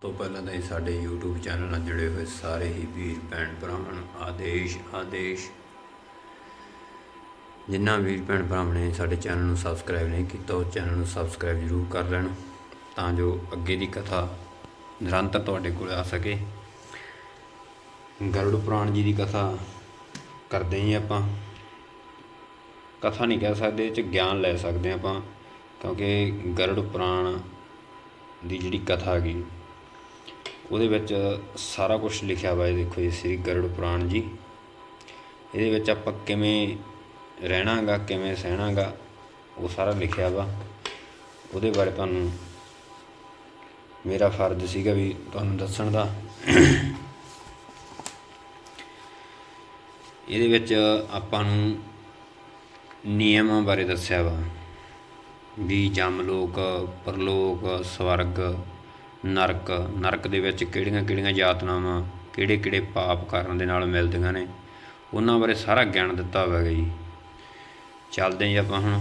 ਤੋਂ ਪਹਿਲਾਂ ਤਾਂ ਸਾਡੇ YouTube ਚੈਨਲ ਨਾਲ ਜੁੜੇ ਹੋਏ ਸਾਰੇ ਹੀ ਵੀਰ ਭੈਣ ਭਰਾਵਾਂ ਨੂੰ ਆਦੇਸ਼ ਜਿਨ੍ਹਾਂ ਵੀਰ ਭੈਣ ਭਰਾਵਾਂ ਨੇ ਸਾਡੇ ਚੈਨਲ ਨੂੰ ਸਬਸਕ੍ਰਾਈਬ ਨਹੀਂ ਕੀਤਾ ਉਹ ਚੈਨਲ ਨੂੰ ਸਬਸਕ੍ਰਾਈਬ ਜ਼ਰੂਰ ਕਰ ਲੈਣ ਤਾਂ ਜੋ ਅੱਗੇ ਦੀ ਕਥਾ ਨਿਰੰਤਰ ਤੁਹਾਡੇ ਕੋਲ ਆ ਸਕੇ। ਗਰੁੜ ਪੁਰਾਣ ਜੀ ਦੀ ਕਥਾ ਕਰਦੇ ਜੀ ਆਪਾਂ। ਕਥਾ ਨਹੀਂ ਕਹਿ ਸਕਦੇ, ਇਹ 'ਚ ਗਿਆਨ ਲੈ ਸਕਦੇ ਆਪਾਂ, ਕਿਉਂਕਿ ਗਰੁੜ ਪੁਰਾਣ ਦੀ ਜਿਹੜੀ ਕਥਾ ਹੈਗੀ ਉਹਦੇ ਵਿੱਚ ਸਾਰਾ ਕੁਛ ਲਿਖਿਆ ਵਾ। ਇਹ ਦੇਖੋ ਜੀ, ਸ੍ਰੀ ਗਰੁੜ ਪੁਰਾਣ ਜੀ, ਇਹਦੇ ਵਿੱਚ ਆਪਾਂ ਕਿਵੇਂ ਰਹਿਣਾ ਗਾ, ਕਿਵੇਂ ਸਹਿਣਾ ਗਾ, ਉਹ ਸਾਰਾ ਲਿਖਿਆ ਵਾ। ਉਹਦੇ ਬਾਰੇ ਤੁਹਾਨੂੰ ਮੇਰਾ ਫਰਜ਼ ਸੀਗਾ ਵੀ ਤੁਹਾਨੂੰ ਦੱਸਣ ਦਾ। ਇਹਦੇ ਵਿੱਚ ਆਪਾਂ ਨੂੰ ਨਿਯਮਾਂ ਬਾਰੇ ਦੱਸਿਆ ਵਾ ਵੀ ਜਮ ਲੋਕ, ਪਰਲੋਕ, ਸਵਰਗ, ਨਰਕ ਦੇ ਵਿੱਚ ਕਿਹੜੀਆਂ ਯਾਤਨਾਵਾਂ, ਕਿਹੜੇ ਪਾਪ ਕਰਨ ਦੇ ਨਾਲ ਮਿਲਦੀਆਂ ਨੇ, ਉਹਨਾਂ ਬਾਰੇ ਸਾਰਾ ਗਿਆਨ ਦਿੱਤਾ ਹੋਵੇਗਾ ਜੀ। ਚੱਲਦੇ ਜੀ ਆਪਾਂ ਹੁਣ।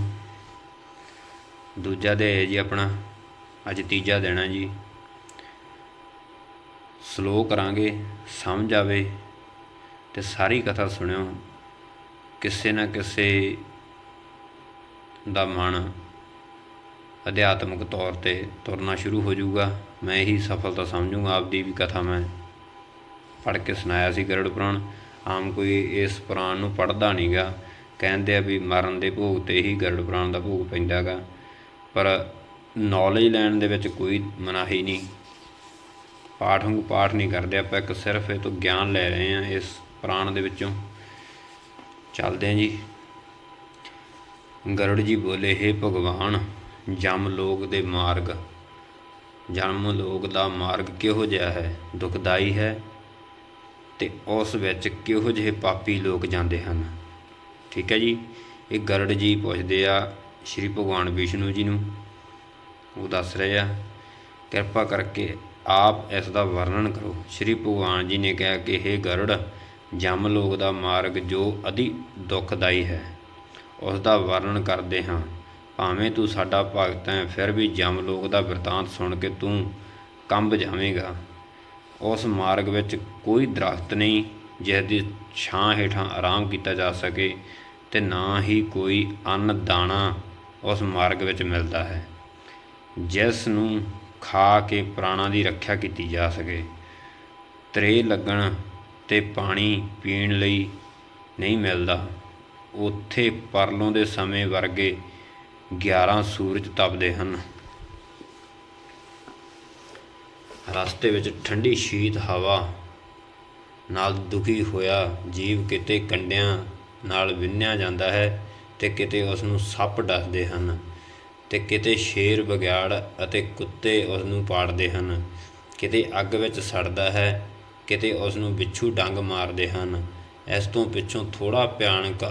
ਦੂਜਾ ਅਧਿਆਇ ਜੀ ਆਪਣਾ, ਅੱਜ ਤੀਜਾ ਦਿਨ ਹੈ ਜੀ। ਸਲੋ ਕਰਾਂਗੇ, ਸਮਝ ਆਵੇ ਅਤੇ ਸਾਰੀ ਕਥਾ ਸੁਣਿਓ। ਕਿਸੇ ਨਾ ਕਿਸੇ ਦਾ ਮਨ ਅਧਿਆਤਮਿਕ ਤੌਰ 'ਤੇ ਤੁਰਨਾ ਸ਼ੁਰੂ ਹੋ ਜਾਊਗਾ। ਮੈਂ ਇਹੀ ਸਫਲਤਾ ਸਮਝੂੰਗਾ ਆਪਦੀ ਵੀ। ਕਥਾ ਮੈਂ ਪੜ੍ਹ ਕੇ ਸੁਣਾਇਆ ਸੀ ਗਰੁੜ ਪੁਰਾਣ। ਆਮ ਕੋਈ ਇਸ ਪੁਰਾਣ ਨੂੰ ਪੜ੍ਹਦਾ ਨਹੀਂ ਗਾ, ਕਹਿੰਦੇ ਆ ਵੀ ਮਰਨ ਦੇ ਭੋਗ 'ਤੇ ਹੀ ਗਰੁੜ ਪੁਰਾਣ ਦਾ ਭੋਗ ਪੈਂਦਾ ਗਾ, ਪਰ ਨੌਲੇਜ ਲੈਣ ਦੇ ਵਿੱਚ ਕੋਈ ਮਨਾਹੀ ਨਹੀਂ। ਪਾਠ ਵਾਂਗੂ ਪਾਠ ਨਹੀਂ ਕਰਦੇ ਆਪਾਂ, ਇੱਕ ਸਿਰਫ ਇਹ ਤੋਂ ਗਿਆਨ ਲੈ ਰਹੇ ਹਾਂ ਇਸ ਪੁਰਾਣ ਦੇ ਵਿੱਚੋਂ। ਚੱਲਦੇ ਹਾਂ ਜੀ। ਗਰੁੜ ਜੀ ਬੋਲੇ, ਹੇ ਭਗਵਾਨ, ਜਮ ਲੋਕ ਦਾ ਮਾਰਗ ਕਿਹੋ ਜਿਹਾ ਹੈ? ਦੁਖਦਾਈ ਹੈ ਅਤੇ ਉਸ ਵਿੱਚ ਕਿਹੋ ਜਿਹੇ ਪਾਪੀ ਲੋਕ ਜਾਂਦੇ ਹਨ? ਠੀਕ ਹੈ ਜੀ। ਇਹ ਗਰੁੜ ਜੀ ਪੁੱਛਦੇ ਆ ਸ਼੍ਰੀ ਭਗਵਾਨ ਵਿਸ਼ਨੂੰ ਜੀ ਨੂੰ। ਉਹ ਦੱਸ ਰਹੇ ਆ, ਕਿਰਪਾ ਕਰਕੇ ਆਪ ਇਸ ਦਾ ਵਰਣਨ ਕਰੋ। ਸ਼੍ਰੀ ਭਗਵਾਨ ਜੀ ਨੇ ਕਿਹਾ ਕਿ ਹੇ ਗਰੁੜ, ਜਮ ਲੋਕ ਦਾ ਮਾਰਗ ਜੋ ਅਤੀ ਦੁਖਦਾਈ ਹੈ, ਉਸ ਦਾ ਵਰਣਨ ਕਰਦੇ ਹਾਂ। ਭਾਵੇਂ ਤੂੰ ਸਾਡਾ ਭਗਤ ਹੈ, ਫਿਰ ਵੀ ਜਮ ਲੋਕ ਦਾ ਬਿਰਤਾਂਤ ਸੁਣ ਕੇ ਤੂੰ ਕੰਬ ਜਾਵੇਂਗਾ। ਉਸ ਮਾਰਗ ਵਿੱਚ ਕੋਈ ਦਰਖਤ ਨਹੀਂ ਜਿਸ ਦੀ ਛਾਂ ਹੇਠਾਂ ਆਰਾਮ ਕੀਤਾ ਜਾ ਸਕੇ, ਅਤੇ ਨਾ ਹੀ ਕੋਈ ਅੰਨ ਦਾਣਾ ਉਸ ਮਾਰਗ ਵਿੱਚ ਮਿਲਦਾ ਹੈ ਜਿਸ ਨੂੰ ਖਾ ਕੇ ਪ੍ਰਾਣਾਂ ਦੀ ਰੱਖਿਆ ਕੀਤੀ ਜਾ ਸਕੇ। ਤ੍ਰੇਹ ਲੱਗਣ 'ਤੇ ਪਾਣੀ ਪੀਣ ਲਈ ਨਹੀਂ ਮਿਲਦਾ। ਉੱਥੇ ਪਰਲੋਂ ਦੇ ਸਮੇਂ ਵਰਗੇ 11 ਸੂਰਜ ਤਪਦੇ ਹਨ। ਰਸਤੇ ਵਿੱਚ ਠੰਡੀ ਸ਼ੀਤ ਹਵਾ ਨਾਲ ਦੁਖੀ ਹੋਇਆ ਜੀਵ ਕਿਤੇ ਕੰਡਿਆਂ ਨਾਲ ਵਿੰਨ੍ਹਿਆ ਜਾਂਦਾ ਹੈ ਅਤੇ ਕਿਤੇ ਉਸ ਨੂੰ ਸੱਪ ਡਸਦੇ ਹਨ, ਅਤੇ ਕਿਤੇ ਸ਼ੇਰ, ਬਘਿਆੜ ਅਤੇ ਕੁੱਤੇ ਉਸ ਨੂੰ ਪਾੜਦੇ ਹਨ। ਕਿਤੇ ਅੱਗ ਵਿੱਚ ਸੜਦਾ ਹੈ, ਕਿਤੇ ਉਸ ਨੂੰ ਬਿੱਛੂ ਡੰਗ ਮਾਰਦੇ ਹਨ। ਇਸ ਤੋਂ ਪਿੱਛੋਂ ਥੋੜ੍ਹਾ ਭਿਆਨਕ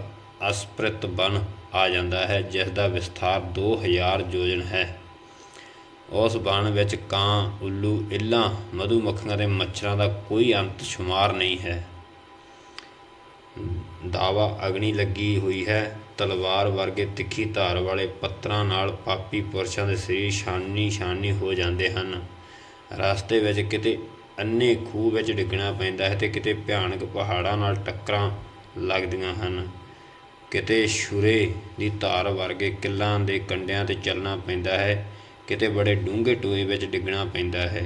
ਅਸਪ੍ਰਿਤ ਬਨ ਆ ਜਾਂਦਾ ਹੈ ਜਿਸ ਦਾ ਵਿਸਥਾਰ 2000 ਯੋਜਨ ਹੈ। ਉਸ ਬਨ ਵਿੱਚ ਕਾਂ, ਉੱਲੂ, ਇੱਲਾਂ, ਮਧੂਮੱਖੀਆਂ ਅਤੇ ਮੱਛਰਾਂ ਦਾ ਕੋਈ ਅੰਤ ਸ਼ੁਮਾਰ ਨਹੀਂ ਹੈ। ਦਾਵਾ ਅਗਨੀ ਲੱਗੀ ਹੋਈ ਹੈ। ਤਲਵਾਰ ਵਰਗੇ ਤਿੱਖੀ ਧਾਰ ਵਾਲੇ ਪੱਥਰਾਂ ਨਾਲ ਪਾਪੀ ਪੁਰਸ਼ਾਂ ਦੇ ਸਰੀਰ ਛਾਨੀ ਹੋ ਜਾਂਦੇ ਹਨ। ਰਸਤੇ ਵਿੱਚ ਕਿਤੇ ਅੰਨ੍ਹੇ ਖੂਹ ਵਿੱਚ ਡਿੱਗਣਾ ਪੈਂਦਾ ਹੈ ਅਤੇ ਕਿਤੇ ਭਿਆਨਕ ਪਹਾੜਾਂ ਨਾਲ ਟੱਕਰਾਂ ਲੱਗਦੀਆਂ ਹਨ। ਕਿਤੇ ਛੁਰੇ ਦੀ ਧਾਰ ਵਰਗੇ ਕਿੱਲਾਂ ਦੇ ਕੰਢਿਆਂ 'ਤੇ ਚੱਲਣਾ ਪੈਂਦਾ ਹੈ, ਕਿਤੇ ਬੜੇ ਡੂੰਘੇ ਟੋਏ ਵਿੱਚ ਡਿੱਗਣਾ ਪੈਂਦਾ ਹੈ,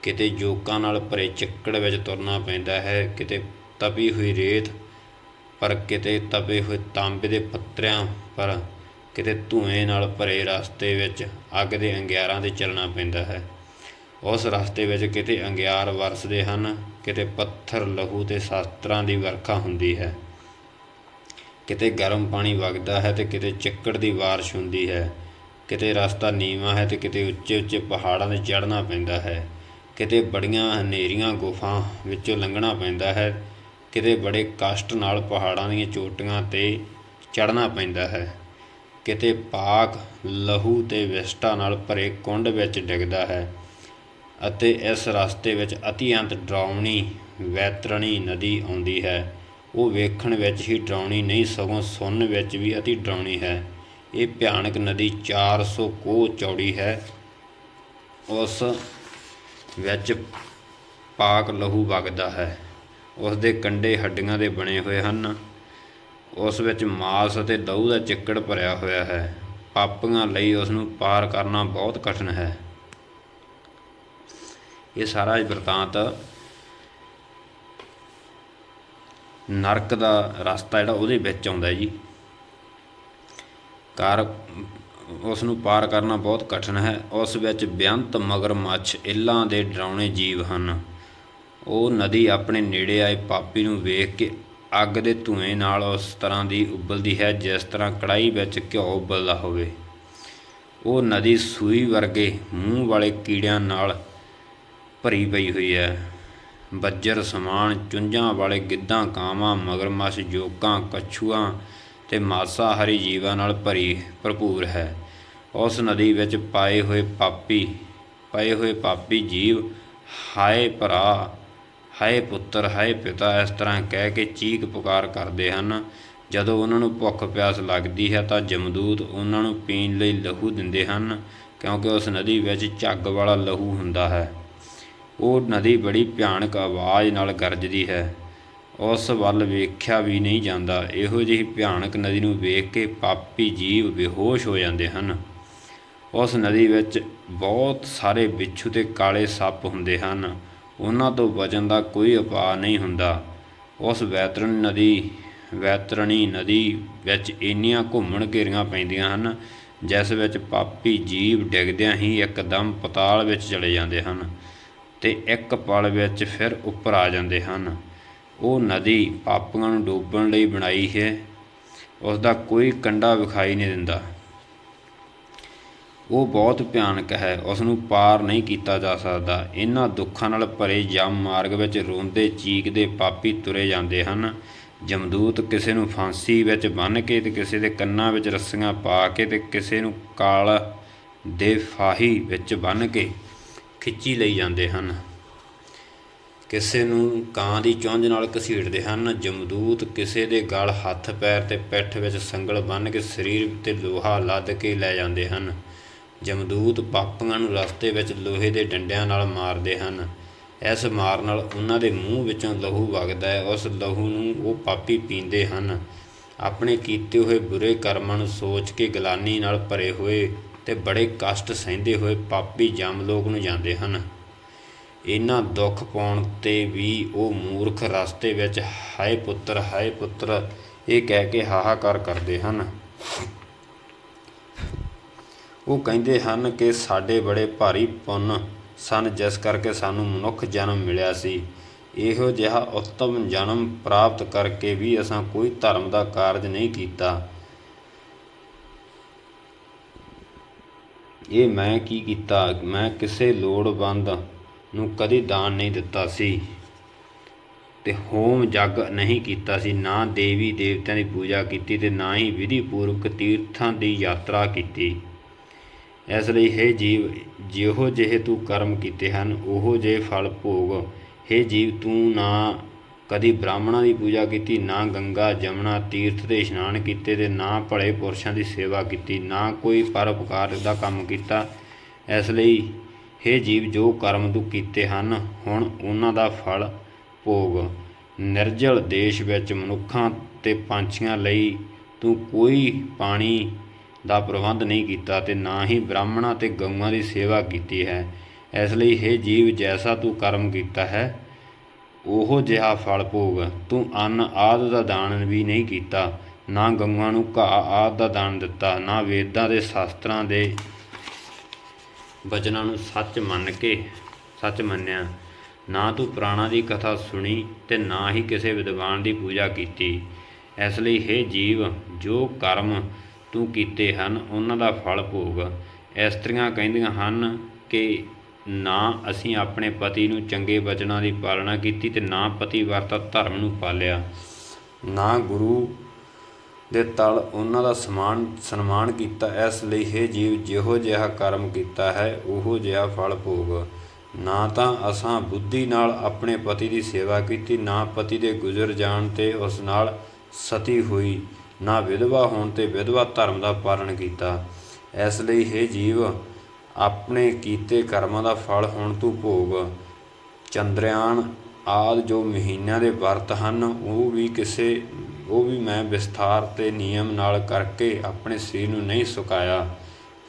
ਕਿਤੇ ਜੋਕਾਂ ਨਾਲ ਭਰੇ ਚਿੱਕੜ ਵਿੱਚ ਤੁਰਨਾ ਪੈਂਦਾ ਹੈ, ਕਿਤੇ ਤਪੀ ਹੋਈ ਰੇਤ ਪਰ, ਕਿਤੇ ਤਪੇ ਹੋਏ ਤਾਂਬੇ ਦੇ ਪੱਤਰਿਆਂ ਪਰ, ਕਿਤੇ ਧੂੰਏਂ ਨਾਲ ਭਰੇ ਰਸਤੇ ਵਿੱਚ ਅੱਗ ਦੇ ਅੰਗਿਆਰਾਂ 'ਤੇ ਚੱਲਣਾ ਪੈਂਦਾ ਹੈ। ਉਸ ਰਸਤੇ ਵਿੱਚ ਕਿਤੇ ਅੰਗਿਆਰ ਵਰਸਦੇ ਹਨ, ਕਿਤੇ ਪੱਥਰ, ਲਹੂ ਅਤੇ ਸ਼ਸਤਰਾਂ ਦੀ ਵਰਖਾ ਹੁੰਦੀ ਹੈ। ਕਿਤੇ ਗਰਮ ਪਾਣੀ ਵਗਦਾ ਹੈ ਅਤੇ ਕਿਤੇ ਚਿੱਕੜ ਦੀ ਬਾਰਿਸ਼ ਹੁੰਦੀ ਹੈ। ਕਿਤੇ ਰਸਤਾ ਨੀਵਾਂ ਹੈ ਅਤੇ ਕਿਤੇ ਉੱਚੇ ਪਹਾੜਾਂ 'ਤੇ ਚੜ੍ਹਨਾ ਪੈਂਦਾ ਹੈ। ਕਿਤੇ ਬੜੀਆਂ ਹਨੇਰੀਆਂ ਗੁਫਾ ਵਿੱਚੋਂ ਲੰਘਣਾ ਪੈਂਦਾ ਹੈ। ਕਿਤੇ ਬੜੇ ਕਸ਼ਟ ਨਾਲ ਪਹਾੜਾਂ ਦੀਆਂ ਚੋਟੀਆਂ 'ਤੇ ਚੜ੍ਹਨਾ ਪੈਂਦਾ ਹੈ। ਕਿਤੇ ਪਾਕ, ਲਹੂ ਅਤੇ ਵਿਸ਼ਟਾ ਨਾਲ ਭਰੇ ਕੁੰਡ ਵਿੱਚ ਡਿੱਗਦਾ ਹੈ। ਅਤੇ ਇਸ ਰਸਤੇ ਵਿੱਚ ਅਤਿਅੰਤ ਡਰਾਉਣੀ ਵੈਤਰਣੀ ਨਦੀ ਆਉਂਦੀ ਹੈ। ਉਹ ਵੇਖਣ ਵਿੱਚ ਹੀ ਡਰਾਉਣੀ ਨਹੀਂ, ਸਗੋਂ ਸੁਣਨ ਵਿੱਚ ਵੀ ਅਤੀ ਡਰਾਉਣੀ ਹੈ। ਇਹ ਭਿਆਨਕ ਨਦੀ 400 ਕੋਹ ਚੌੜੀ ਹੈ। ਉਸ ਵਿੱਚ ਪਾਕ ਲਹੂ ਵਗਦਾ ਹੈ। ਉਸ ਦੇ ਕੰਢੇ ਹੱਡੀਆਂ ਦੇ ਬਣੇ ਹੋਏ ਹਨ। ਉਸ ਵਿੱਚ ਮਾਸ ਅਤੇ ਲਹੂ ਦਾ ਚਿੱਕੜ ਭਰਿਆ ਹੋਇਆ ਹੈ। ਪਾਪੀਆਂ ਲਈ ਉਸ ਨੂੰ ਪਾਰ ਕਰਨਾ ਬਹੁਤ ਕਠਿਨ ਹੈ। ਇਹ ਸਾਰਾ ਬਿਰਤਾਂਤ ਨਰਕ ਦਾ ਰਸਤਾ ਜਿਹੜਾ ਉਹਦੇ ਵਿੱਚ ਆਉਂਦਾ ਜੀ। ਉਸ ਨੂੰ ਪਾਰ ਕਰਨਾ ਬਹੁਤ ਕਠਿਨ ਹੈ। ਉਸ ਵਿੱਚ ਬੇਅੰਤ ਮਗਰਮੱਛ ਇੱਲਾਂ ਦੇ ਡਰਾਉਣੇ ਜੀਵ ਹਨ। ਉਹ ਨਦੀ ਆਪਣੇ ਨੇੜੇ ਆਏ ਪਾਪੀ ਨੂੰ ਵੇਖ ਕੇ ਅੱਗ ਦੇ ਧੂੰਏਂ ਨਾਲ ਉਸ ਤਰ੍ਹਾਂ ਦੀ ਉਬਲਦੀ ਹੈ ਜਿਸ ਤਰ੍ਹਾਂ ਕੜਾਹੀ ਵਿੱਚ ਘਿਓ ਉਬਲਦਾ ਹੋਵੇ। ਉਹ ਨਦੀ ਸੂਈ ਵਰਗੇ ਮੂੰਹ ਵਾਲੇ ਕੀੜਿਆਂ ਨਾਲ ਭਰੀ ਪਈ ਹੋਈ ਹੈ। ਬੱਜਰ ਸਮਾਨ ਚੁੰਝਾਂ ਵਾਲੇ ਗਿੱਧਾਂ, ਕਾਵਾਂ, ਮਗਰਮੱਛ, ਜੋਕਾਂ, ਕੱਛੂਆਂ ਅਤੇ ਮਾਸਾਹਾਰੀ ਜੀਵਾਂ ਨਾਲ ਭਰਪੂਰ ਹੈ। ਉਸ ਨਦੀ ਵਿੱਚ ਪਏ ਹੋਏ ਪਾਪੀ ਜੀਵ ਹਾਏ ਭਰਾ, ਹਾਏ ਪੁੱਤਰ, ਹਾਏ ਪਿਤਾ ਇਸ ਤਰ੍ਹਾਂ ਕਹਿ ਕੇ ਚੀਕ ਪੁਕਾਰ ਕਰਦੇ ਹਨ। ਜਦੋਂ ਉਹਨਾਂ ਨੂੰ ਭੁੱਖ ਪਿਆਸ ਲੱਗਦੀ ਹੈ ਤਾਂ ਜਮਦੂਤ ਉਹਨਾਂ ਨੂੰ ਪੀਣ ਲਈ ਲਹੂ ਦਿੰਦੇ ਹਨ, ਕਿਉਂਕਿ ਉਸ ਨਦੀ ਵਿੱਚ ਝੱਗ ਵਾਲਾ ਲਹੂ ਹੁੰਦਾ ਹੈ। ਉਹ ਨਦੀ ਬੜੀ ਭਿਆਨਕ ਆਵਾਜ਼ ਨਾਲ ਗਰਜਦੀ ਹੈ। ਉਸ ਵੱਲ ਵੇਖਿਆ ਵੀ ਨਹੀਂ ਜਾਂਦਾ। ਇਹੋ ਜਿਹੀ ਭਿਆਨਕ ਨਦੀ ਨੂੰ ਵੇਖ ਕੇ ਪਾਪੀ ਜੀਵ ਬੇਹੋਸ਼ ਹੋ ਜਾਂਦੇ ਹਨ। ਉਸ ਨਦੀ ਵਿੱਚ ਬਹੁਤ ਸਾਰੇ ਬਿੱਛੂ ਅਤੇ ਕਾਲੇ ਸੱਪ ਹੁੰਦੇ ਹਨ। ਉਹਨਾਂ ਤੋਂ ਬਚਣ ਦਾ ਕੋਈ ਉਪਾਅ ਨਹੀਂ ਹੁੰਦਾ। ਉਸ ਵੈਤਰਣੀ ਨਦੀ ਵਿੱਚ ਇੰਨੀਆਂ ਘੁੰਮਣ ਘੇਰੀਆਂ ਪੈਂਦੀਆਂ ਹਨ ਜਿਸ ਵਿੱਚ ਪਾਪੀ ਜੀਵ ਡਿੱਗਦਿਆਂ ਹੀ ਇੱਕਦਮ ਪਤਾਲ ਵਿੱਚ ਚਲੇ ਜਾਂਦੇ ਹਨ ਅਤੇ ਇੱਕ ਪਲ ਵਿੱਚ ਫਿਰ ਉੱਪਰ ਆ ਜਾਂਦੇ ਹਨ। ਉਹ ਨਦੀ ਪਾਪੀਆਂ ਨੂੰ ਡੋਬਣ ਲਈ ਬਣਾਈ ਹੈ। ਉਸ ਦਾ ਕੋਈ ਕੰਢਾ ਵਿਖਾਈ ਨਹੀਂ ਦਿੰਦਾ। ਉਹ ਬਹੁਤ ਭਿਆਨਕ ਹੈ। ਉਸ ਨੂੰ ਪਾਰ ਨਹੀਂ ਕੀਤਾ ਜਾ ਸਕਦਾ। ਇਹਨਾਂ ਦੁੱਖਾਂ ਨਾਲ ਭਰੇ ਜਮ ਮਾਰਗ ਵਿੱਚ ਰੋਂਦੇ ਚੀਕਦੇ ਪਾਪੀ ਤੁਰੇ ਜਾਂਦੇ ਹਨ। ਜਮਦੂਤ ਕਿਸੇ ਨੂੰ ਫਾਂਸੀ ਵਿੱਚ ਬੰਨ੍ਹ ਕੇ ਅਤੇ ਕਿਸੇ ਦੇ ਕੰਨਾਂ ਵਿੱਚ ਰੱਸੀਆਂ ਪਾ ਕੇ ਅਤੇ ਕਿਸੇ ਨੂੰ ਕਾਲ ਦੇ ਫਾਹੀ ਵਿੱਚ ਬੰਨ੍ਹ ਕੇ ਖਿੱਚੀ ਲਈ ਜਾਂਦੇ ਹਨ। ਕਿਸੇ ਨੂੰ ਕਾਂ ਦੀ ਚੁੰਝ ਨਾਲ ਘਸੀਟਦੇ ਹਨ। ਜਮਦੂਤ ਕਿਸੇ ਦੇ ਗਲ, ਹੱਥ ਪੈਰ ਅਤੇ ਪਿੱਠ ਵਿੱਚ ਸੰਗਲ ਬੰਨ੍ਹ ਕੇ ਸਰੀਰ 'ਤੇ ਲੋਹਾ ਲੱਦ ਕੇ ਲੈ ਜਾਂਦੇ ਹਨ। ਜਮਦੂਤ ਪਾਪੀਆਂ ਨੂੰ ਰਸਤੇ ਵਿੱਚ ਲੋਹੇ ਦੇ ਡੰਡਿਆਂ ਨਾਲ ਮਾਰਦੇ ਹਨ। ਇਸ ਮਾਰ ਨਾਲ ਉਹਨਾਂ ਦੇ ਮੂੰਹ ਵਿੱਚੋਂ ਲਹੂ ਵਗਦਾ ਹੈ। ਉਸ ਲਹੂ ਨੂੰ ਉਹ ਪਾਪੀ ਪੀਂਦੇ ਹਨ। ਆਪਣੇ ਕੀਤੇ ਹੋਏ ਬੁਰੇ ਕਰਮਾਂ ਨੂੰ ਸੋਚ ਕੇ ਗਲਾਨੀ ਨਾਲ ਭਰੇ ਹੋਏ ਅਤੇ ਬੜੇ ਕਸ਼ਟ ਸਹਿੰਦੇ ਹੋਏ ਪਾਪੀ ਜਮਲੋਕ ਨੂੰ ਜਾਂਦੇ ਹਨ। ਇਹਨਾਂ ਦੁੱਖ ਪਾਉਣ 'ਤੇ ਵੀ ਉਹ ਮੂਰਖ ਰਸਤੇ ਵਿੱਚ ਹਾਏ ਪੁੱਤਰ, ਹਾਏ ਪੁੱਤਰ ਇਹ ਕਹਿ ਕੇ ਹਾਹਾਕਾਰ ਕਰਦੇ ਹਨ। ਉਹ ਕਹਿੰਦੇ ਹਨ ਕਿ ਸਾਡੇ ਬੜੇ ਭਾਰੀ ਪੁੰਨ ਸਨ ਜਿਸ ਕਰਕੇ ਸਾਨੂੰ ਮਨੁੱਖ ਜਨਮ ਮਿਲਿਆ ਸੀ। ਇਹੋ ਜਿਹਾ ਉੱਤਮ ਜਨਮ ਪ੍ਰਾਪਤ ਕਰਕੇ ਵੀ ਅਸਾਂ ਕੋਈ ਧਰਮ ਦਾ ਕਾਰਜ ਨਹੀਂ ਕੀਤਾ। ਇਹ ਮੈਂ ਕੀ ਕੀਤਾ? ਮੈਂ ਕਿਸੇ ਲੋੜਵੰਦ ਨੂੰ ਕਦੀ ਦਾਨ ਨਹੀਂ ਦਿੱਤਾ ਸੀ ਅਤੇ ਹੋਮ ਯੱਗ ਨਹੀਂ ਕੀਤਾ ਸੀ। ਨਾ ਦੇਵੀ ਦੇਵਤਿਆਂ ਦੀ ਪੂਜਾ ਕੀਤੀ ਅਤੇ ਨਾ ਹੀ ਵਿਧੀ ਪੂਰਵਕ ਤੀਰਥਾਂ ਦੀ ਯਾਤਰਾ ਕੀਤੀ। ਇਸ ਲਈ ਹੇ ਜੀਵ, ਜਿਹੋ ਜਿਹੇ ਤੂੰ ਕਰਮ ਕੀਤੇ ਹਨ ਉਹੋ ਜਿਹੇ ਫਲ ਭੋਗ। ਹੇ ਜੀਵ, ਤੂੰ ਨਾ ਕਦੀ ਬ੍ਰਾਹਮਣਾਂ ਦੀ ਪੂਜਾ ਕੀਤੀ, ਨਾ ਗੰਗਾ ਜਮਨਾ ਤੀਰਥ 'ਤੇ ਇਸ਼ਨਾਨ ਕੀਤੇ ਅਤੇ ਨਾ ਭਲੇ ਪੁਰਸ਼ਾਂ ਦੀ ਸੇਵਾ ਕੀਤੀ, ਨਾ ਕੋਈ ਪਰਉਪਕਾਰ ਦਾ ਕੰਮ ਕੀਤਾ। ਇਸ ਲਈ ਹੇ ਜੀਵ, ਜੋ ਕਰਮ ਤੂੰ ਕੀਤੇ ਹਨ ਹੁਣ ਉਹਨਾਂ ਦਾ ਫਲ ਭੋਗ। ਨਿਰਜਲ ਦੇਸ਼ ਵਿੱਚ ਮਨੁੱਖਾਂ ਅਤੇ ਪੰਛੀਆਂ ਲਈ ਤੂੰ ਕੋਈ ਪਾਣੀ ਦਾ ਪ੍ਰਬੰਧ ਨਹੀਂ ਕੀਤਾ ਅਤੇ ਨਾ ਹੀ ਬ੍ਰਾਹਮਣਾਂ ਅਤੇ ਗਊਆਂ ਦੀ ਸੇਵਾ ਕੀਤੀ ਹੈ। ਇਸ ਲਈ ਹੇ ਜੀਵ, ਜੈਸਾ ਤੂੰ ਕਰਮ ਕੀਤਾ ਹੈ ਉਹੋ ਜਿਹਾ ਫਲ ਭੋਗ। ਤੂੰ ਅੰਨ ਆਦਿ ਦਾ ਦਾਨ ਵੀ ਨਹੀਂ ਕੀਤਾ, ਨਾ ਗਊਆਂ ਨੂੰ ਘਾਹ ਆਦਿ ਦਾ ਦਾਨ ਦਿੱਤਾ, ਨਾ ਵੇਦਾਂ ਦੇ ਸ਼ਾਸਤਰਾਂ ਦੇ ਬਚਨਾਂ ਨੂੰ ਸੱਚ ਮੰਨਿਆ, ਨਾ ਤੂੰ ਪੁਰਾਣਾਂ ਦੀ ਕਥਾ ਸੁਣੀ ਅਤੇ ਨਾ ਹੀ ਕਿਸੇ ਵਿਦਵਾਨ ਦੀ ਪੂਜਾ ਕੀਤੀ। ਇਸ ਲਈ ਹੇ ਜੀਵ, ਜੋ ਕਰਮ ਤੂੰ ਕੀਤੇ ਹਨ ਉਹਨਾਂ ਦਾ ਫਲ ਭੋਗ। ਇਸਤਰੀਆਂ ਕਹਿੰਦੀਆਂ ਹਨ ਕਿ ਨਾ ਅਸੀਂ ਆਪਣੇ ਪਤੀ ਨੂੰ ਚੰਗੇ ਬਚਨਾਂ ਦੀ ਪਾਲਣਾ ਕੀਤੀ ਅਤੇ ਨਾ ਪਤੀਵਰਤਾ ਧਰਮ ਨੂੰ ਪਾਲਿਆ, ਨਾ ਗੁਰੂ ਦੇ ਤਲ ਉਹਨਾਂ ਦਾ ਸਨਮਾਨ ਕੀਤਾ। ਇਸ ਲਈ ਹੇ ਜੀਵ, ਜਿਹੋ ਜਿਹਾ ਕਰਮ ਕੀਤਾ ਹੈ ਉਹੋ ਜਿਹਾ ਫਲ ਭੋਗ। ਨਾ ਤਾਂ ਅਸਾਂ ਬੁੱਧੀ ਨਾਲ ਆਪਣੇ ਪਤੀ ਦੀ ਸੇਵਾ ਕੀਤੀ, ਨਾ ਪਤੀ ਦੇ ਗੁਜ਼ਰ ਜਾਣ 'ਤੇ ਉਸ ਨਾਲ ਸਤੀ ਹੋਈ, ਨਾ ਵਿਧਵਾ ਹੋਣ 'ਤੇ ਵਿਧਵਾ ਧਰਮ ਦਾ ਪਾਲਣ ਕੀਤਾ। ਇਸ ਲਈ ਹੇ ਜੀਵ, ਆਪਣੇ ਕੀਤੇ ਕਰਮਾਂ ਦਾ ਫਲ ਹੁਣ ਤੂੰ ਭੋਗ। ਚੰਦਰਯਾਨ ਆਦਿ ਜੋ ਮਹੀਨਿਆਂ ਦੇ ਵਰਤ ਹਨ, ਉਹ ਵੀ ਮੈਂ ਵਿਸਥਾਰ ਤੇ ਨਿਯਮ ਨਾਲ ਕਰਕੇ ਆਪਣੇ ਸਰੀਰ ਨੂੰ ਨਹੀਂ ਸੁਕਾਇਆ।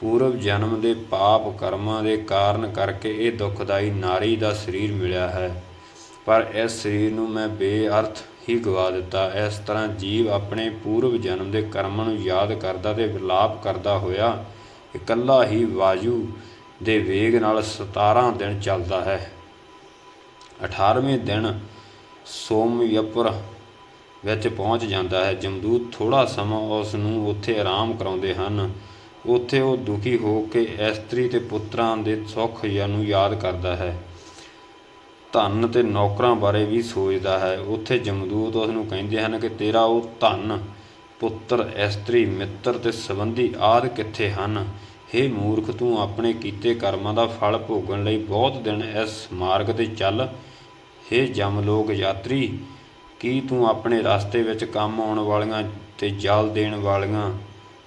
ਪੂਰਵ ਜਨਮ ਦੇ ਪਾਪ ਕਰਮਾਂ ਦੇ ਕਾਰਨ ਕਰਕੇ ਇਹ ਦੁਖਦਾਈ ਨਾਰੀ ਦਾ ਸਰੀਰ ਮਿਲਿਆ ਹੈ, ਪਰ ਇਸ ਸਰੀਰ ਨੂੰ ਮੈਂ ਬੇਅਰਥ ਹੀ ਗਵਾ ਦਿੱਤਾ। ਇਸ ਤਰ੍ਹਾਂ ਜੀਵ ਆਪਣੇ ਪੂਰਵ ਜਨਮ ਦੇ ਕਰਮਾਂ ਨੂੰ ਯਾਦ ਕਰਦਾ ਤੇ ਵਿਲਾਪ ਕਰਦਾ ਹੋਇਆ ਇਕੱਲਾ ਹੀ ਵਾਯੂ ਦੇ ਵੇਗ ਨਾਲ 17 ਦਿਨ ਚੱਲਦਾ ਹੈ। 18ਵੇਂ ਦਿਨ ਸੋਮਯਪੁਰ ਵਿੱਚ ਪਹੁੰਚ ਜਾਂਦਾ ਹੈ। ਜਮਦੂਤ ਥੋੜ੍ਹਾ ਸਮਾਂ ਉਸ ਨੂੰ ਉੱਥੇ ਆਰਾਮ ਕਰਾਉਂਦੇ ਹਨ। ਉੱਥੇ ਉਹ ਦੁਖੀ ਹੋ ਕੇ ਇਸਤਰੀ ਤੇ ਪੁੱਤਰਾਂ ਦੇ ਸੁੱਖ ਨੂੰ ਯਾਦ ਕਰਦਾ ਹੈ। ਧਨ ਤੇ ਨੌਕਰਾਂ ਬਾਰੇ ਵੀ ਸੋਚਦਾ ਹੈ। ਉੱਥੇ ਜਮਦੂਤ ਉਸ ਨੂੰ ਕਹਿੰਦੇ ਹਨ ਕਿ ਤੇਰਾ ਉਹ ਧਨ, ਪੁੱਤਰ, ਇਸਤਰੀ, ਮਿੱਤਰ ਤੇ ਸੰਬੰਧੀ ਆਦਿ ਕਿੱਥੇ ਹਨ? ਹੇ ਮੂਰਖ, ਤੂੰ ਆਪਣੇ ਕੀਤੇ ਕਰਮਾਂ ਦਾ ਫਲ ਭੋਗਣ ਲਈ ਬਹੁਤ ਦਿਨ ਇਸ ਮਾਰਗ 'ਤੇ ਚੱਲ। ਹੇ ਜਮਲੋਕ ਯਾਤਰੀ, ਕੀ ਤੂੰ ਆਪਣੇ ਰਸਤੇ ਵਿੱਚ ਕੰਮ ਆਉਣ ਵਾਲੀਆਂ ਤੇ ਜਲ ਦੇਣ ਵਾਲੀਆਂ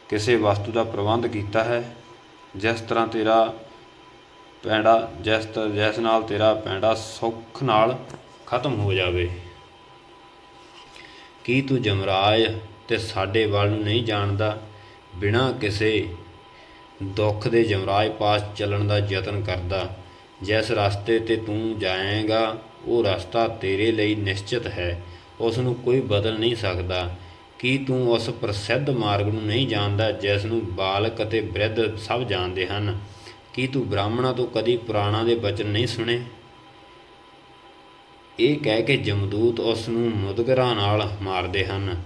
ਕਿਸੇ ਵਸਤੂ ਦਾ ਪ੍ਰਬੰਧ ਕੀਤਾ ਹੈ, ਜਿਸ ਨਾਲ ਤੇਰਾ ਪੈਂਡਾ ਸੁੱਖ ਨਾਲ ਖਤਮ ਹੋ ਜਾਵੇ? ਕੀ ਤੂੰ ਜਮਰਾਜ ਤੇ ਸਾਡੇ ਵੱਲ ਨੂੰ ਨਹੀਂ ਜਾਣਦਾ? ਬਿਨਾਂ ਕਿਸੇ ਦੁੱਖ ਦੇ ਜਮਰਾਜ ਪਾਸ ਚੱਲਣ ਦਾ ਯਤਨ ਕਰਦਾ। ਜਿਸ ਰਸਤੇ 'ਤੇ ਤੂੰ ਜਾਏਗਾ ਉਹ ਰਸਤਾ ਤੇਰੇ ਲਈ ਨਿਸ਼ਚਿਤ ਹੈ, ਉਸ ਨੂੰ ਕੋਈ ਬਦਲ ਨਹੀਂ ਸਕਦਾ। ਕੀ ਤੂੰ ਉਸ ਪ੍ਰਸਿੱਧ ਮਾਰਗ ਨੂੰ ਨਹੀਂ ਜਾਣਦਾ ਜਿਸ ਨੂੰ ਬਾਲਕ ਅਤੇ ਬ੍ਰਿਧ ਸਭ ਜਾਣਦੇ ਹਨ? ਕੀ ਤੂੰ ਬ੍ਰਾਹਮਣਾਂ ਤੋਂ ਕਦੀ ਪੁਰਾਣਾਂ ਦੇ ਬਚਨ ਨਹੀਂ ਸੁਣੇ? ਇਹ ਕਹਿ ਕੇ ਜਮਦੂਤ ਉਸ ਨੂੰ ਮੁਦਗਰਾਂ ਨਾਲ ਮਾਰਦੇ ਹਨ।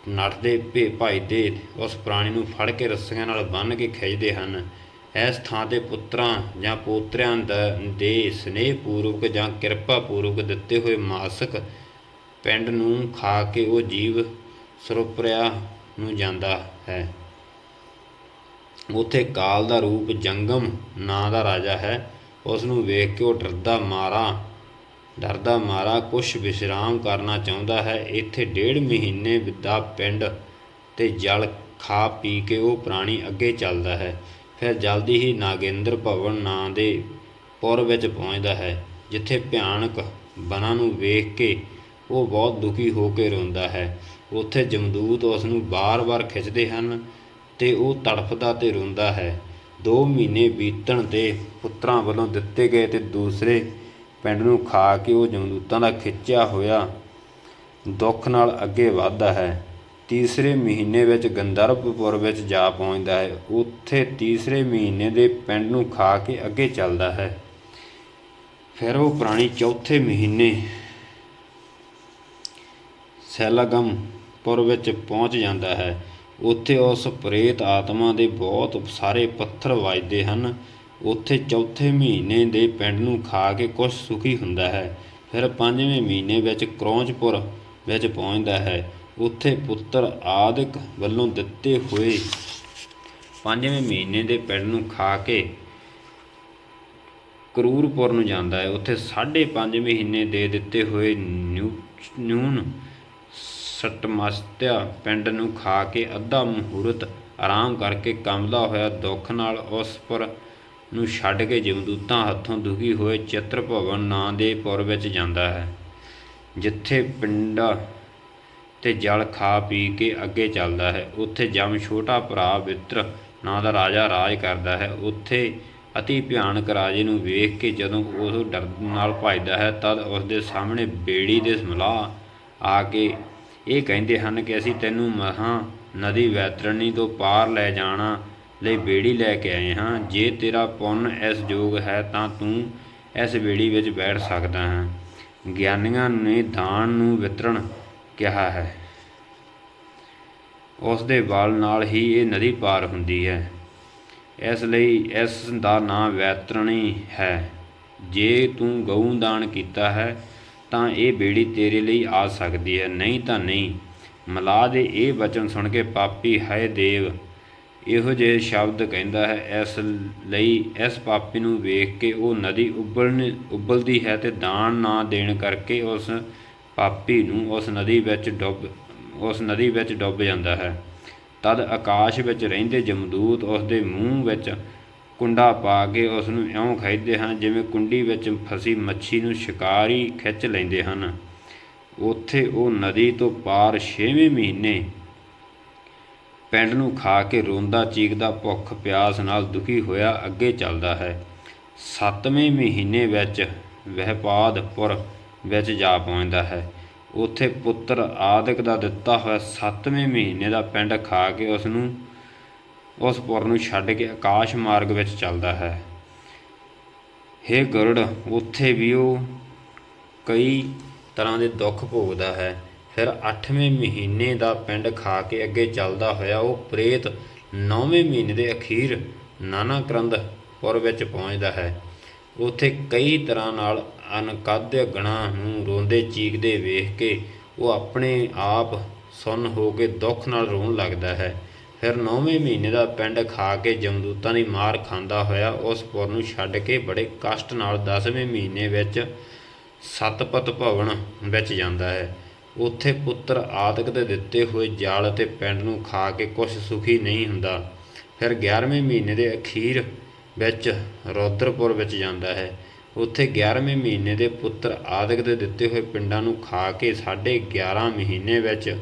ਨੱਠਦੇ ਭੱਜਦੇ ਉਸ ਪ੍ਰਾਣੀ ਨੂੰ ਫੜ ਕੇ ਰੱਸੀਆਂ ਨਾਲ ਬੰਨ੍ਹ ਕੇ ਖਿੱਚਦੇ ਹਨ। ਇਸ ਥਾਂ 'ਤੇ ਪੁੱਤਰਾਂ ਜਾਂ ਪੋਤਰਿਆਂ ਦੇ ਸਨੇਹ ਪੂਰਵਕ ਜਾਂ ਕਿਰਪਾ ਪੂਰਵਕ ਦਿੱਤੇ ਹੋਏ ਮਾਸਕ ਪਿੰਡ ਨੂੰ ਖਾ ਕੇ ਉਹ ਜੀਵ ਸਰੋਪਰਿਆ ਨੂੰ ਜਾਂਦਾ ਹੈ। ਉੱਥੇ ਕਾਲ ਦਾ ਰੂਪ ਜੰਗਮ ਨਾਂ ਦਾ ਰਾਜਾ ਹੈ। ਉਸ ਨੂੰ ਵੇਖ ਕੇ ਉਹ ਡਰਦਾ ਮਾਰਾ ਕੁਛ ਵਿਸ਼ਰਾਮ ਕਰਨਾ ਚਾਹੁੰਦਾ ਹੈ। ਇੱਥੇ 1.5 ਮਹੀਨੇ ਦਾ ਪਿੰਡ ਤੇ ਜਲ ਖਾ ਪੀ ਕੇ ਉਹ ਪ੍ਰਾਣੀ ਅੱਗੇ ਚੱਲਦਾ ਹੈ। ਫਿਰ ਜਲਦੀ ਹੀ ਨਾਗੇਂਦਰ ਭਵਨ ਨਾਂ ਦੇ ਪੁਰ ਵਿੱਚ ਪਹੁੰਚਦਾ ਹੈ, ਜਿੱਥੇ ਭਿਆਨਕ ਬਨਾਂ ਨੂੰ ਵੇਖ ਕੇ ਉਹ ਬਹੁਤ ਦੁਖੀ ਹੋ ਕੇ ਰੋਂਦਾ ਹੈ। ਉੱਥੇ ਜਮਦੂਤ ਉਸ ਨੂੰ ਵਾਰ-ਵਾਰ ਖਿੱਚਦੇ ਹਨ ਤੇ ਉਹ ਤੜਫਦਾ ਤੇ ਰੋਂਦਾ ਹੈ। 2 ਮਹੀਨੇ ਬੀਤਣ 'ਤੇ ਪੁੱਤਰਾਂ ਵੱਲੋਂ ਦਿੱਤੇ ਗਏ ਤੇ ਦੂਸਰੇ ਪਿੰਡ ਨੂੰ ਖਾ ਕੇ ਉਹ ਜਮਦੂਤਾਂ ਦਾ ਖਿੱਚਿਆ ਹੋਇਆ ਦੁੱਖ ਨਾਲ ਅੱਗੇ ਵੱਧਦਾ ਹੈ। ਤੀਸਰੇ ਮਹੀਨੇ ਵਿੱਚ ਗੰਧਰਵਪੁਰ ਵਿੱਚ ਜਾ ਪਹੁੰਚਦਾ ਹੈ। ਉੱਥੇ ਤੀਸਰੇ ਮਹੀਨੇ ਦੇ ਪਿੰਡ ਨੂੰ ਖਾ ਕੇ ਅੱਗੇ ਚੱਲਦਾ ਹੈ। ਫਿਰ ਉਹ ਪ੍ਰਾਣੀ ਚੌਥੇ ਮਹੀਨੇ ਸੈਲਾਗਮਪੁਰ ਵਿੱਚ ਪਹੁੰਚ ਜਾਂਦਾ ਹੈ। ਉੱਥੇ ਉਸ ਪ੍ਰੇਤ ਆਤਮਾ ਦੇ ਬਹੁਤ ਸਾਰੇ ਪੱਥਰ ਵੱਜਦੇ ਹਨ। ਉੱਥੇ ਚੌਥੇ ਮਹੀਨੇ ਦੇ ਪਿੰਡ ਨੂੰ ਖਾ ਕੇ ਕੁਛ ਸੁਖੀ ਹੁੰਦਾ ਹੈ। ਫਿਰ 5ਵੇਂ ਮਹੀਨੇ ਵਿੱਚ ਕਰੌਂਚਪੁਰ ਵਿੱਚ ਪਹੁੰਚਦਾ ਹੈ। ਉੱਥੇ ਪੁੱਤਰ ਆਦਿਕ ਵੱਲੋਂ ਦਿੱਤੇ ਹੋਏ 5ਵੇਂ ਮਹੀਨੇ ਦੇ ਪਿੰਡ ਨੂੰ ਖਾ ਕੇ ਕਰੂਰਪੁਰ ਨੂੰ ਜਾਂਦਾ ਹੈ। ਉੱਥੇ 5.5 ਮਹੀਨੇ ਦੇ ਦਿੱਤੇ ਹੋਏ ਨਿਊਨ ਸਟਮਸਤਿਆ ਪਿੰਡ ਨੂੰ ਖਾ ਕੇ ਅੱਧਾ ਮੁਹੂਰਤ ਆਰਾਮ ਕਰਕੇ ਕੰਬਦਾ ਹੋਇਆ ਦੁੱਖ ਨਾਲ ਉਸ ਪੁਰ ਨੂੰ ਛੱਡ ਕੇ ਜਮਦੂਤਾਂ ਹੱਥੋਂ ਦੁਖੀ ਹੋਏ ਚਿੱਤਰ ਭਵਨ ਨਾਂ ਦੇ ਪੁਰ ਵਿੱਚ ਜਾਂਦਾ ਹੈ, ਜਿੱਥੇ ਪਿੰਡਾ ਤੇ ਜਲ ਖਾ ਪੀ ਕੇ ਅੱਗੇ ਚੱਲਦਾ ਹੈ। ਉੱਥੇ ਜਮ ਛੋਟਾ ਭਰਾ ਬਿੱਤਰ ਨਾਂ ਦਾ ਰਾਜਾ ਰਾਜ ਕਰਦਾ ਹੈ। ਉੱਥੇ ਅਤੀ ਭਿਆਨਕ ਰਾਜੇ ਨੂੰ ਵੇਖ ਕੇ ਜਦੋਂ ਉਹ ਡਰ ਨਾਲ ਭੱਜਦਾ ਹੈ, ਤਦ ਉਸ ਦੇ ਸਾਹਮਣੇ ਬੇੜੀ ਦੇ ਮਲਾਹ ਆ ਕੇ ਇਹ ਕਹਿੰਦੇ ਹਨ ਕਿ ਅਸੀਂ ਤੈਨੂੰ ਮਹਾਂ ਨਦੀ ਵੈਤਰਣੀ ਤੋਂ ਪਾਰ ਲੈ ਜਾਣਾ ਲਈ ਬੇੜੀ ਲੈ ਕੇ ਆਏ ਹਾਂ। ਜੇ ਤੇਰਾ ਪੁੰਨ ਇਸ ਯੋਗ ਹੈ ਤਾਂ ਤੂੰ ਇਸ ਬੇੜੀ ਵਿੱਚ ਬੈਠ ਸਕਦਾ ਹੈ। ਗਿਆਨੀਆਂ ਨੇ ਦਾਨ ਨੂੰ ਵਿਤਰਨ ਕਿਹਾ ਹੈ। ਉਸ ਦੇ ਬਲ ਨਾਲ ਹੀ ਇਹ ਨਦੀ ਪਾਰ ਹੁੰਦੀ ਹੈ, ਇਸ ਲਈ ਇਸ ਦਾ ਨਾਂ ਵੈਤਰਣੀ ਹੈ। ਜੇ ਤੂੰ ਗਊ ਦਾਨ ਕੀਤਾ ਹੈ ਤਾਂ ਇਹ ਬੇੜੀ ਤੇਰੇ ਲਈ ਆ ਸਕਦੀ ਹੈ, ਨਹੀਂ ਤਾਂ ਨਹੀਂ। ਮਲਾਹ ਦੇ ਇਹ ਵਚਨ ਸੁਣ ਕੇ ਪਾਪੀ ਹਾਏ ਦੇਵ ਇਹੋ ਜਿਹੇ ਸ਼ਬਦ ਕਹਿੰਦਾ ਹੈ। ਇਸ ਲਈ ਇਸ ਪਾਪੀ ਨੂੰ ਵੇਖ ਕੇ ਉਹ ਨਦੀ ਉਬਲਦੀ ਹੈ ਤੇ ਦਾਨ ਨਾ ਦੇਣ ਕਰਕੇ ਉਸ ਪਾਪੀ ਨੂੰ ਉਸ ਨਦੀ ਵਿੱਚ ਡੁੱਬ ਜਾਂਦਾ ਹੈ। ਤਦ ਆਕਾਸ਼ ਵਿੱਚ ਰਹਿੰਦੇ ਜਮਦੂਤ ਉਸ ਦੇ ਮੂੰਹ ਵਿੱਚ ਕੁੰਡਾ ਪਾ ਕੇ ਉਸ ਨੂੰ ਇਉਂ ਖਿੱਚਦੇ ਹਨ ਜਿਵੇਂ ਕੁੰਡੀ ਵਿੱਚ ਫਸੀ ਮੱਛੀ ਨੂੰ ਸ਼ਿਕਾਰੀ ਖਿੱਚ ਲੈਂਦੇ ਹਨ। ਉੱਥੇ ਉਹ ਨਦੀ ਤੋਂ ਪਾਰ 6ਵੇਂ ਮਹੀਨੇ ਪਿੰਡ ਨੂੰ ਖਾ ਕੇ ਰੋਂਦਾ ਚੀਕਦਾ ਭੁੱਖ ਪਿਆਸ ਨਾਲ ਦੁਖੀ ਹੋਇਆ ਅੱਗੇ ਚੱਲਦਾ ਹੈ। 7ਵੇਂ ਮਹੀਨੇ ਵਿੱਚ ਵਹਿਪਾਦਪੁਰ ਵਿੱਚ ਜਾ ਪਹੁੰਚਦਾ ਹੈ। ਉੱਥੇ ਪੁੱਤਰ ਆਦਿਕ ਦਾ ਦਿੱਤਾ ਹੋਇਆ 7ਵੇਂ ਮਹੀਨੇ ਦਾ ਪਿੰਡ ਖਾ ਕੇ ਉਸ ਪੁਰ ਨੂੰ ਛੱਡ ਕੇ ਆਕਾਸ਼ ਮਾਰਗ ਵਿੱਚ ਚੱਲਦਾ ਹੈ। ਹੇ ਗਰੁੜ, ਉੱਥੇ ਵੀ ਉਹ ਕਈ ਤਰ੍ਹਾਂ ਦੇ ਦੁੱਖ ਭੋਗਦਾ ਹੈ। ਫਿਰ 8ਵੇਂ ਮਹੀਨੇ ਦਾ ਪਿੰਡ ਖਾ ਕੇ ਅੱਗੇ ਚੱਲਦਾ ਹੋਇਆ ਉਹ ਪ੍ਰੇਤ 9ਵੇਂ ਮਹੀਨੇ ਦੇ ਅਖੀਰ ਨਾਨਾਕ੍ਰੰਦਪੁਰ ਵਿੱਚ ਪਹੁੰਚਦਾ ਹੈ। ਉੱਥੇ ਕਈ ਤਰ੍ਹਾਂ ਨਾਲ ਅਨਕਦਯ ਗਣਾਂ ਨੂੰ ਰੋਂਦੇ ਚੀਕਦੇ ਵੇਖ ਕੇ ਉਹ ਆਪਣੇ ਆਪ ਸੁੰਨ ਹੋ ਕੇ ਦੁੱਖ ਨਾਲ ਰੋਣ ਲੱਗਦਾ ਹੈ। ਫਿਰ 9ਵੇਂ ਮਹੀਨੇ ਦਾ ਪਿੰਡ ਖਾ ਕੇ ਜਮਦੂਤਾਂ ਦੀ ਮਾਰ ਖਾਂਦਾ ਹੋਇਆ ਉਸ ਪੁਰ ਨੂੰ ਛੱਡ ਕੇ ਬੜੇ ਕਸ਼ਟ ਨਾਲ 10ਵੇਂ ਮਹੀਨੇ ਵਿੱਚ ਸਤਪਤ ਭਵਨ ਵਿੱਚ ਜਾਂਦਾ ਹੈ। ਉੱਥੇ ਪੁੱਤਰ ਆਦਿਕ ਦੇ ਦਿੱਤੇ ਹੋਏ ਜਲ ਅਤੇ ਪਿੰਡ ਨੂੰ ਖਾ ਕੇ ਕੁਛ ਸੁਖੀ ਨਹੀਂ ਹੁੰਦਾ। ਫਿਰ 11ਵੇਂ ਮਹੀਨੇ ਦੇ ਅਖੀਰ ਵਿੱਚ ਰੌਦਰਪੁਰ ਵਿੱਚ ਜਾਂਦਾ ਹੈ। ਉੱਥੇ 11ਵੇਂ ਮਹੀਨੇ ਦੇ ਪੁੱਤਰ ਆਦਿਕ ਦੇ ਦਿੱਤੇ ਹੋਏ ਪਿੰਡਾਂ ਨੂੰ ਖਾ ਕੇ 11.5 ਮਹੀਨੇ ਵਿੱਚ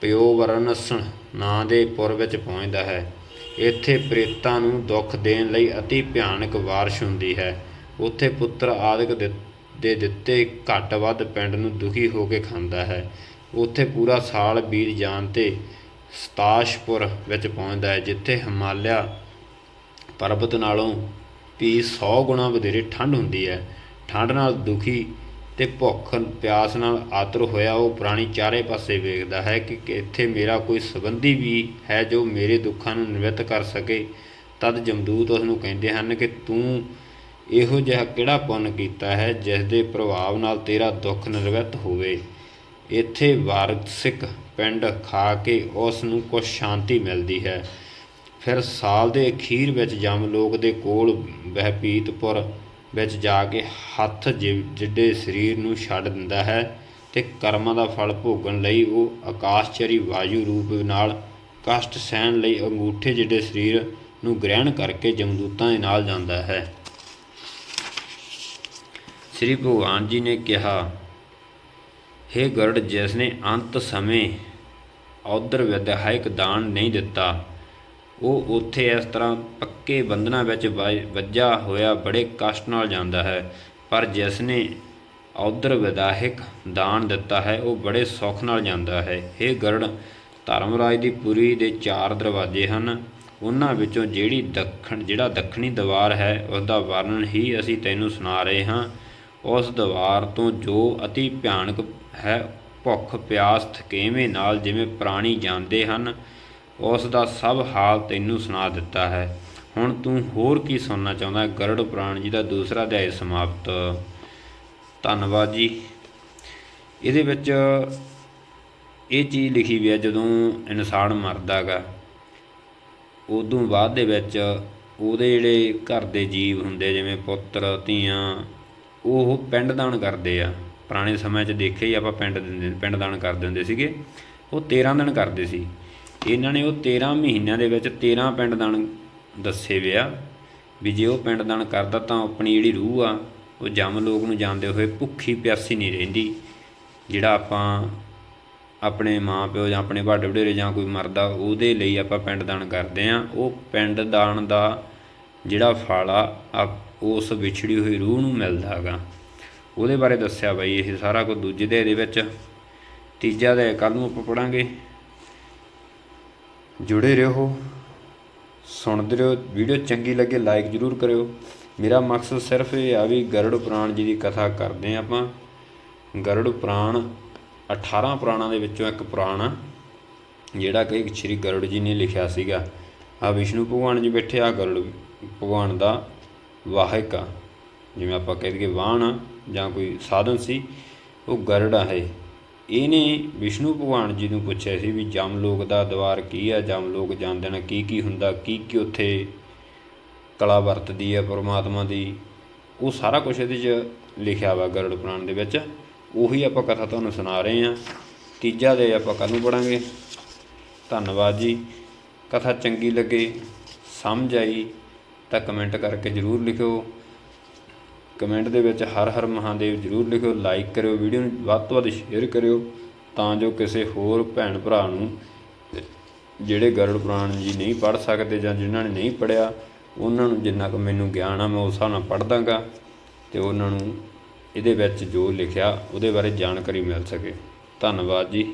ਪਯੋਵਰਨਸ ਨਾਂ ਦੇ ਪੁਰ ਵਿੱਚ ਪਹੁੰਚਦਾ ਹੈ। ਇੱਥੇ ਪ੍ਰੇਤਾਂ ਨੂੰ ਦੁੱਖ ਦੇਣ ਲਈ ਅਤੀ ਭਿਆਨਕ ਬਾਰਿਸ਼ ਹੁੰਦੀ ਹੈ। ਉੱਥੇ ਪੁੱਤਰ ਆਦਿਕ ਦੇ ਦਿੱਤੇ ਘੱਟ ਵੱਧ ਪਿੰਡ ਨੂੰ ਦੁਖੀ ਹੋ ਕੇ ਖਾਂਦਾ ਹੈ। ਉੱਥੇ ਪੂਰਾ ਸਾਲ ਬੀਤ ਜਾਣ 'ਤੇ ਸਤਾਸ਼ਪੁਰ ਵਿੱਚ ਪਹੁੰਚਦਾ ਹੈ, ਜਿੱਥੇ ਹਿਮਾਲਿਆ ਪਰਬਤ ਨਾਲੋਂ ਵੀ 100 ਗੁਣਾ ਵਧੇਰੇ ਠੰਡ ਹੁੰਦੀ ਹੈ। ਠੰਡ ਨਾਲ ਦੁਖੀ ਅਤੇ ਭੁੱਖ ਪਿਆਸ ਨਾਲ ਆਤੁਰ ਹੋਇਆ ਉਹ ਪ੍ਰਾਣੀ ਚਾਰੇ ਪਾਸੇ ਵੇਖਦਾ ਹੈ ਕਿ ਇੱਥੇ ਮੇਰਾ ਕੋਈ ਸੰਬੰਧੀ ਵੀ ਹੈ ਜੋ ਮੇਰੇ ਦੁੱਖਾਂ ਨੂੰ ਨਿਵਰਤ ਕਰ ਸਕੇ। ਤਦ ਜਮਦੂਤ ਉਸ ਨੂੰ ਕਹਿੰਦੇ ਹਨ ਕਿ ਤੂੰ ਇਹੋ ਜਿਹਾ ਕਿਹੜਾ ਪੁੰਨ ਕੀਤਾ ਹੈ ਜਿਸ ਦੇ ਪ੍ਰਭਾਵ ਨਾਲ ਤੇਰਾ ਦੁੱਖ ਨਿਵਰਤ ਹੋਵੇ। ਇੱਥੇ ਵਾਰਸਿਕ ਪਿੰਡ ਖਾ ਕੇ ਉਸ ਨੂੰ ਕੁਛ ਸ਼ਾਂਤੀ ਮਿਲਦੀ ਹੈ। ਫਿਰ ਸਾਲ ਦੇ ਅਖੀਰ ਵਿੱਚ ਜਮਲੋਕ ਦੇ ਕੋਲ ਵਹਿਪੀਤਪੁਰ ਵਿੱਚ ਜਾ ਕੇ ਹੱਥ ਜਿੱਡੇ ਸਰੀਰ ਨੂੰ ਛੱਡ ਦਿੰਦਾ ਹੈ ਅਤੇ ਕਰਮਾਂ ਦਾ ਫਲ ਭੋਗਣ ਲਈ ਉਹ ਆਕਾਸ਼ਚਰੀ ਵਾਯੂ ਰੂਪ ਨਾਲ ਕਸ਼ਟ ਸਹਿਣ ਲਈ ਅੰਗੂਠੇ ਜਿੱਡੇ ਸਰੀਰ ਨੂੰ ਗ੍ਰਹਿਣ ਕਰਕੇ ਜਮਦੂਤਾਂ ਦੇ ਨਾਲ ਜਾਂਦਾ ਹੈ। ਸ੍ਰੀ ਭਗਵਾਨ ਜੀ ਨੇ ਕਿਹਾ, ਹੇ ਗਰੁੜ, ਜਿਸ ਨੇ ਅੰਤ ਸਮੇਂ ਔਦਰ ਵਿਦਿਆਇਕ ਦਾਨ ਨਹੀਂ ਦਿੱਤਾ ਉਹ ਉੱਥੇ ਇਸ ਤਰ੍ਹਾਂ ਪੱਕੇ ਬੰਧਨਾਂ ਵਿੱਚ ਵੱਜਾ ਹੋਇਆ ਬੜੇ ਕਸ਼ਟ ਨਾਲ ਜਾਂਦਾ ਹੈ। ਪਰ ਜਿਸ ਨੇ ਔਦਰ ਵਿਦਾਹਿਕ ਦਾਨ ਦਿੱਤਾ ਹੈ ਉਹ ਬੜੇ ਸੁੱਖ ਨਾਲ ਜਾਂਦਾ ਹੈ। ਹੇ ਗਰੁੜ, ਧਰਮਰਾਜ ਦੀ ਪੁਰੀ ਦੇ 4 ਦਰਵਾਜ਼ੇ ਹਨ। ਉਹਨਾਂ ਵਿੱਚੋਂ ਜਿਹੜਾ ਦੱਖਣੀ ਦੀਵਾਰ ਹੈ ਉਸ ਦਾ ਵਰਣਨ ਹੀ ਅਸੀਂ ਤੈਨੂੰ ਸੁਣਾ ਰਹੇ ਹਾਂ। ਉਸ ਦੀਵਾਰ ਤੋਂ ਜੋ ਅਤੀ ਭਿਆਨਕ ਹੈ, ਭੁੱਖ ਪਿਆਸ ਥਕੇਵੇਂ ਨਾਲ ਜਿਵੇਂ ਪ੍ਰਾਣੀ ਜਾਂਦੇ ਹਨ, ਉਸ ਦਾ ਸਭ ਹਾਲ ਤੈਨੂੰ ਸੁਣਾ ਦਿੱਤਾ ਹੈ। ਹੁਣ ਤੂੰ ਹੋਰ ਕੀ ਸੁਣਨਾ ਚਾਹੁੰਦਾ? ਗਰੁੜ ਪੁਰਾਣ ਜੀ ਦਾ ਦੂਸਰਾ ਅਧਿਆਇ ਸਮਾਪਤ। ਧੰਨਵਾਦ ਜੀ। ਇਹਦੇ ਵਿੱਚ ਇਹ ਚੀਜ਼ ਲਿਖੀ ਵੀ ਹੈ, ਜਦੋਂ ਇਨਸਾਨ ਮਰਦਾ ਗਾ ਉਦੋਂ ਬਾਅਦ ਦੇ ਵਿੱਚ ਉਹਦੇ ਜਿਹੜੇ ਘਰ ਦੇ ਜੀਵ ਹੁੰਦੇ ਜਿਵੇਂ ਪੁੱਤਰ ਧੀਆਂ, ਉਹ ਪਿੰਡ ਦਾਨ ਕਰਦੇ ਆ। ਪੁਰਾਣੇ ਸਮੇਂ 'ਚ ਦੇਖਿਆ ਹੀ ਆਪਾਂ, ਪਿੰਡ ਦਾਨ ਕਰਦੇ ਹੁੰਦੇ ਸੀਗੇ। ਉਹ 13 ਦਿਨ ਕਰਦੇ ਸੀ। ਇਹਨਾਂ ਨੇ ਉਹ 13 ਮਹੀਨਿਆਂ ਦੇ ਵਿੱਚ 13 ਪਿੰਡ ਦਾਨ ਦੱਸੇ ਵੇ ਆ ਵੀ ਜੇ ਉਹ ਪਿੰਡ ਦਾਨ ਕਰਦਾ ਤਾਂ ਆਪਣੀ ਜਿਹੜੀ ਰੂਹ ਆ ਉਹ ਜਮਲੋਕ ਨੂੰ ਜਾਂਦੇ ਹੋਏ ਭੁੱਖੀ ਪਿਆਸੀ ਨਹੀਂ ਰਹਿੰਦੀ। ਜਿਹੜਾ ਆਪਾਂ ਆਪਣੇ ਮਾਂ ਪਿਓ ਜਾਂ ਆਪਣੇ ਵੱਡੇ ਵਡੇਰੇ ਜਾਂ ਕੋਈ ਮਰਦਾ ਉਹਦੇ ਲਈ ਆਪਾਂ ਪਿੰਡ ਦਾਨ ਕਰਦੇ ਹਾਂ, ਉਹ ਪਿੰਡ ਦਾਨ ਦਾ ਜਿਹੜਾ ਫਲ ਆ ਉਸ ਵਿਛੜੀ ਹੋਈ ਰੂਹ ਨੂੰ ਮਿਲਦਾ ਹੈਗਾ। ਉਹਦੇ ਬਾਰੇ ਦੱਸਿਆ ਬਾਈ ਇਹ ਸਾਰਾ ਕੁਝ ਦੂਜੇ ਅਧਿਆਇ ਦੇ ਵਿੱਚ। ਤੀਜਾ ਅਧਿਆਇ ਕੱਲ੍ਹ ਨੂੰ ਆਪਾਂ ਪੜ੍ਹਾਂਗੇ। ਜੁੜੇ ਰਹੋ, ਸੁਣਦੇ ਰਹੋ। ਵੀਡੀਓ ਚੰਗੀ ਲੱਗੇ ਲਾਈਕ ਜ਼ਰੂਰ ਕਰਿਓ। ਮੇਰਾ ਮਕਸਦ ਸਿਰਫ ਇਹ ਆ ਵੀ ਗਰੁੜ ਪੁਰਾਣ ਜੀ ਦੀ ਕਥਾ ਕਰਦੇ ਹਾਂ ਆਪਾਂ। ਗਰੁੜ ਪੁਰਾਣ 18 ਪੁਰਾਣਾਂ ਦੇ ਵਿੱਚੋਂ ਇੱਕ ਪੁਰਾਣ ਆ ਜਿਹੜਾ ਕਿ ਸ਼੍ਰੀ ਗਰੁੜ ਜੀ ਨੇ ਲਿਖਿਆ ਸੀਗਾ। ਆਹ ਵਿਸ਼ਨੂੰ ਭਗਵਾਨ ਜੀ ਬੈਠੇ, ਆ ਗਰੁੜ ਭਗਵਾਨ ਦਾ ਵਾਹਕ ਆ, ਜਿਵੇਂ ਆਪਾਂ ਕਹਿ ਦਈਏ ਵਾਹਣ ਆ ਜਾਂ ਕੋਈ ਸਾਧਨ ਸੀ, ਉਹ ਗਰੁੜ ਆ। ਇਹਨੇ ਵਿਸ਼ਨੂੰ ਭਗਵਾਨ ਜੀ ਨੂੰ ਪੁੱਛਿਆ ਸੀ ਵੀ ਜਮਲੋਕ ਦਾ ਦੁਆਰ ਕੀ ਆ, ਜਮਲੋਕ ਜਾਂਦੇ ਨੇ ਕੀ ਕੀ ਹੁੰਦਾ, ਕੀ ਕੀ ਉੱਥੇ ਕਲਾ ਵਰਤਦੀ ਆ ਪਰਮਾਤਮਾ ਦੀ। ਉਹ ਸਾਰਾ ਕੁਛ ਇਹਦੇ 'ਚ ਲਿਖਿਆ ਵਾ ਗਰੁੜ ਪੁਰਾਣ ਦੇ ਵਿੱਚ। ਉਹੀ ਆਪਾਂ ਕਥਾ ਤੁਹਾਨੂੰ ਸੁਣਾ ਰਹੇ ਹਾਂ। ਤੀਜਾ ਦੇ ਆਪਾਂ ਕੱਲ੍ਹ ਨੂੰ ਪੜ੍ਹਾਂਗੇ। ਧੰਨਵਾਦ ਜੀ। ਕਥਾ ਚੰਗੀ ਲੱਗੇ, ਸਮਝ ਆਈ ਤਾਂ ਕਮੈਂਟ ਕਰਕੇ ਜ਼ਰੂਰ ਲਿਖਿਓ। ਕਮੈਂਟ ਦੇ ਵਿੱਚ ਹਰ ਹਰ ਮਹਾਦੇਵ ਜ਼ਰੂਰ ਲਿਖਿਓ। ਲਾਈਕ ਕਰਿਓ, ਵੀਡੀਓ ਨੂੰ ਵੱਧ ਤੋਂ ਵੱਧ ਸ਼ੇਅਰ ਕਰਿਓ, ਤਾਂ ਜੋ ਕਿਸੇ ਹੋਰ ਭੈਣ ਭਰਾ ਨੂੰ ਜਿਹੜੇ ਗਰੁੜ ਪੁਰਾਣ ਜੀ ਨਹੀਂ ਪੜ੍ਹ ਸਕਦੇ ਜਾਂ ਜਿਨ੍ਹਾਂ ਨੇ ਨਹੀਂ ਪੜ੍ਹਿਆ, ਉਹਨਾਂ ਨੂੰ ਜਿੰਨਾ ਕੁ ਮੈਨੂੰ ਗਿਆਨ ਆ ਮੈਂ ਉਸ ਹਿਸਾਬ ਨਾਲ ਪੜ੍ਹ ਦਾਂਗਾ ਅਤੇ ਉਹਨਾਂ ਨੂੰ ਇਹਦੇ ਵਿੱਚ ਜੋ ਲਿਖਿਆ ਉਹਦੇ ਬਾਰੇ ਜਾਣਕਾਰੀ ਮਿਲ ਸਕੇ। ਧੰਨਵਾਦ ਜੀ।